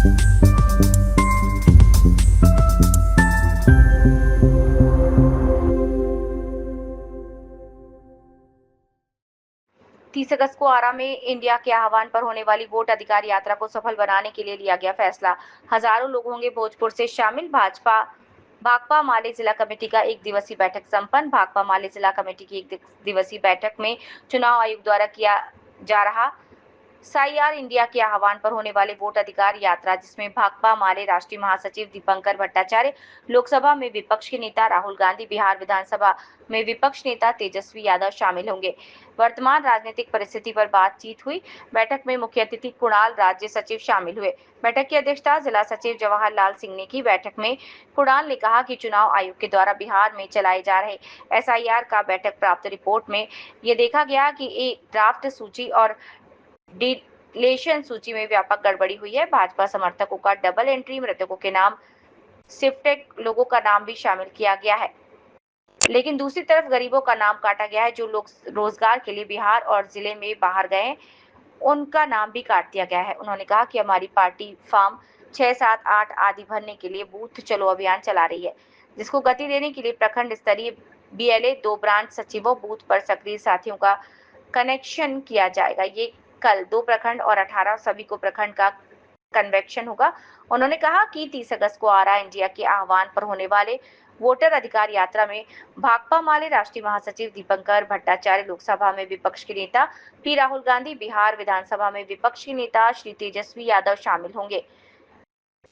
30 अगस्त को आरा में इंडिया के आह्वान पर होने वाली वोट अधिकार यात्रा को सफल बनाने के लिए लिया गया फैसला। हजारों लोग होंगे भोजपुर से शामिल। भाकपा माले जिला कमेटी का 1 दिवसीय बैठक संपन्न। भाकपा माले जिला कमेटी की 1 दिवसीय बैठक में चुनाव आयोग द्वारा किया जा रहा साईआर इंडिया के आह्वान पर होने वाले वोट अधिकार यात्रा, जिसमें भाकपा माले राष्ट्रीय महासचिव दीपंकर भट्टाचार्य, लोकसभा में विपक्ष के नेता राहुल गांधी, बिहार विधानसभा में विपक्ष नेता तेजस्वी यादव शामिल होंगे। वर्तमान राजनीतिक परिस्थिति पर बातचीत हुई। बैठक में मुख्य अतिथि कुणाल राज्य सचिव शामिल हुए। बैठक की अध्यक्षता जिला सचिव जवाहर लाल सिंह ने की। बैठक में कुणाल ने कहा कि चुनाव आयोग के द्वारा बिहार में चलाए जा रहे एसआईआर का बैठक प्राप्त रिपोर्ट में ये देखा गया कि एक ड्राफ्ट सूची और डिलेशन सूची में व्यापक गड़बड़ी हुई है। भाजपा समर्थकों का डबल एंट्री, मृतकों के नाम शिफ्टेड लोगों का नाम भी शामिल किया गया है, लेकिन दूसरी तरफ गरीबों का नाम काटा गया है। जो लोग रोजगार के लिए बिहार और जिले में बाहर गए उनका नाम भी काट दिया गया है। उन्होंने कहा कि हमारी पार्टी फॉर्म 6, 7, 8 आदि भरने के लिए बूथ चलो अभियान चला रही है, जिसको गति देने के लिए प्रखंड स्तरीय बीएलए 2 ब्रांच सचिवों बूथ पर सक्रिय साथियों का कनेक्शन किया जाएगा। ये कल 2 प्रखंड और 18 सभी को प्रखंड का कन्वेक्शन होगा। उन्होंने कहा कि 30 अगस्त को आरा इंडिया के आह्वान पर होने वाले वोटर अधिकार यात्रा में भाकपा माले राष्ट्रीय महासचिव दीपंकर भट्टाचार्य, लोकसभा में विपक्ष के नेता पी राहुल गांधी, बिहार विधानसभा में विपक्ष के नेता श्री तेजस्वी यादव शामिल होंगे।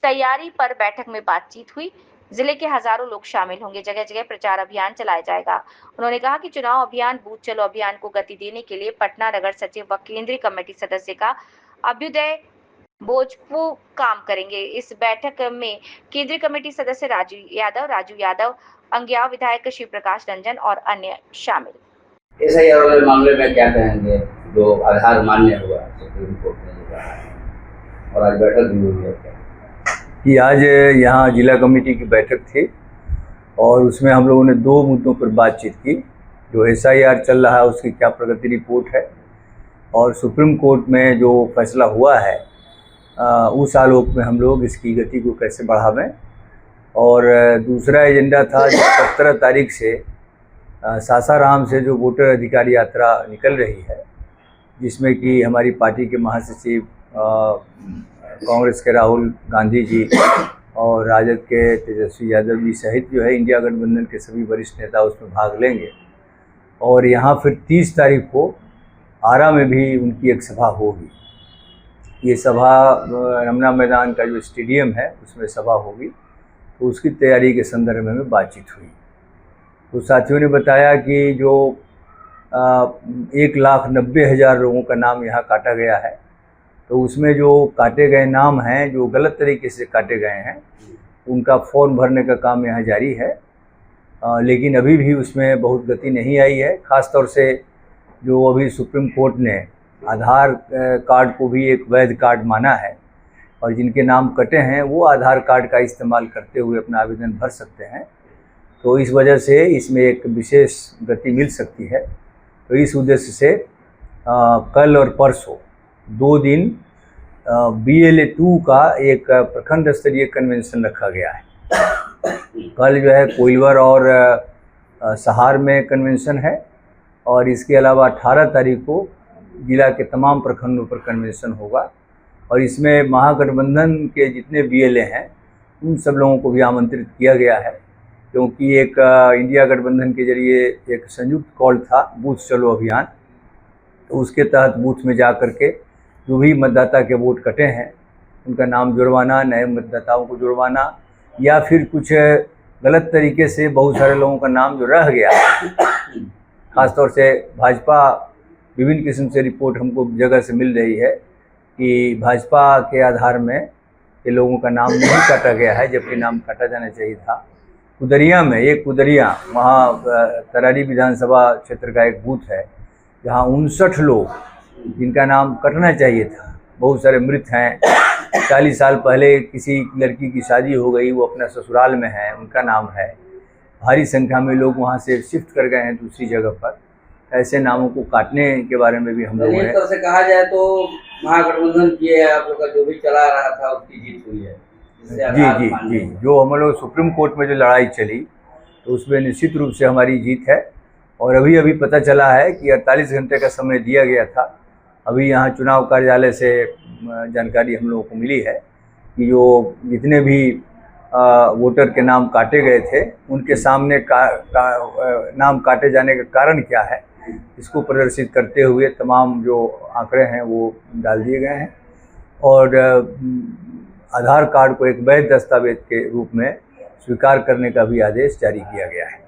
तैयारी पर बैठक में बातचीत हुई। जिले के हजारों लोग शामिल होंगे। जगह जगह प्रचार अभियान चलाया जाएगा। उन्होंने कहा कि चुनाव अभियान बूथ चलो अभियान को गति देने के लिए पटना नगर सचिव व केंद्रीय कमेटी सदस्य का अभ्युदय भोजपुर काम करेंगे। इस बैठक में केंद्रीय कमेटी सदस्य राजू यादव, अंगियाव विधायक शिव प्रकाश रंजन और अन्य शामिल। एसआईआर वाले मामले में क्या कहेंगे, जो आधार मान्य हुआ सुप्रीम कोर्ट ने जो कहा है, और आज बैठक भी हुई है कि आज यहाँ जिला कमेटी की बैठक थी और उसमें हम लोगों ने 2 मुद्दों पर बातचीत की। जो एसआईआर चल रहा है उसकी क्या प्रगति रिपोर्ट है और सुप्रीम कोर्ट में जो फैसला हुआ है उस आलोक में हम लोग इसकी गति को कैसे बढ़ावें। और दूसरा एजेंडा था 17 तारीख से सासाराम से जो वोटर अधिकार यात्रा निकल रही है, जिसमें कि हमारी पार्टी के महासचिव कांग्रेस के राहुल गांधी जी और राजद के तेजस्वी यादव जी सहित जो है इंडिया गठबंधन के सभी वरिष्ठ नेता उसमें भाग लेंगे। और यहाँ फिर 30 तारीख को आरा में भी उनकी एक सभा होगी। ये सभा रमना मैदान का जो स्टेडियम है उसमें सभा होगी, तो उसकी तैयारी के संदर्भ में बातचीत हुई। तो साथियों ने बताया कि जो 1,90,000 लोगों का नाम यहाँ काटा गया है, तो उसमें जो काटे गए नाम हैं, जो गलत तरीके से काटे गए हैं, उनका फॉर्म भरने का काम यहाँ जारी है। लेकिन अभी भी उसमें बहुत गति नहीं आई है। ख़ास तौर से जो अभी सुप्रीम कोर्ट ने आधार कार्ड को भी एक वैध कार्ड माना है और जिनके नाम कटे हैं वो आधार कार्ड का इस्तेमाल करते हुए अपना आवेदन भर सकते हैं। तो इस वजह से इसमें एक विशेष गति मिल सकती है। तो इस उद्देश्य से कल और परसों 2 दिन BLA 2 का एक प्रखंड स्तरीय कन्वेंशन रखा गया है। कल जो है कोइलवर और सहार में कन्वेंशन है और इसके अलावा 18 तारीख को जिला के तमाम प्रखंडों पर कन्वेंशन होगा। और इसमें महागठबंधन के जितने BLA हैं उन सब लोगों को भी आमंत्रित किया गया है, क्योंकि एक इंडिया गठबंधन के जरिए एक संयुक्त कॉल था बूथ चलो अभियान। तो उसके तहत बूथ में जा कर के जो भी मतदाता के वोट कटे हैं उनका नाम जुड़वाना, नए मतदाताओं को जुड़वाना, या फिर कुछ गलत तरीके से बहुत सारे लोगों का नाम जो रह गया, ख़ासतौर से भाजपा विभिन्न किस्म से रिपोर्ट हमको जगह से मिल रही है कि भाजपा के आधार में ये लोगों का नाम नहीं काटा गया है, जबकि नाम काटा जाना चाहिए था। कुदरिया में, एक कुदरिया वहाँ तरारी विधानसभा क्षेत्र का एक बूथ है जहाँ 59 लोग जिनका नाम कटना चाहिए था, बहुत सारे मृत हैं। 40 साल पहले किसी लड़की की शादी हो गई, वो अपना ससुराल में है, उनका नाम है। भारी संख्या में लोग वहाँ से शिफ्ट कर गए हैं दूसरी जगह पर। ऐसे नामों को काटने के बारे में भी हम लोगों ने से कहा जाए तो महागठबंधन की आप लोग का जो भी चला रहा था उसकी जीत हुई। जिससे जी आधार जी मान्य जी, हुआ। जो हम लोग सुप्रीम कोर्ट में जो लड़ाई चली तो उसमें निश्चित रूप से हमारी जीत है। और अभी अभी पता चला है कि 48 घंटे का समय दिया गया था। अभी यहाँ चुनाव कार्यालय से जानकारी हम लोगों को मिली है कि जो जितने भी वोटर के नाम काटे गए थे उनके सामने नाम काटे जाने का कारण क्या है, इसको प्रदर्शित करते हुए तमाम जो आंकड़े हैं वो डाल दिए गए हैं। और आधार कार्ड को एक वैध दस्तावेज के रूप में स्वीकार करने का भी आदेश जारी किया गया है।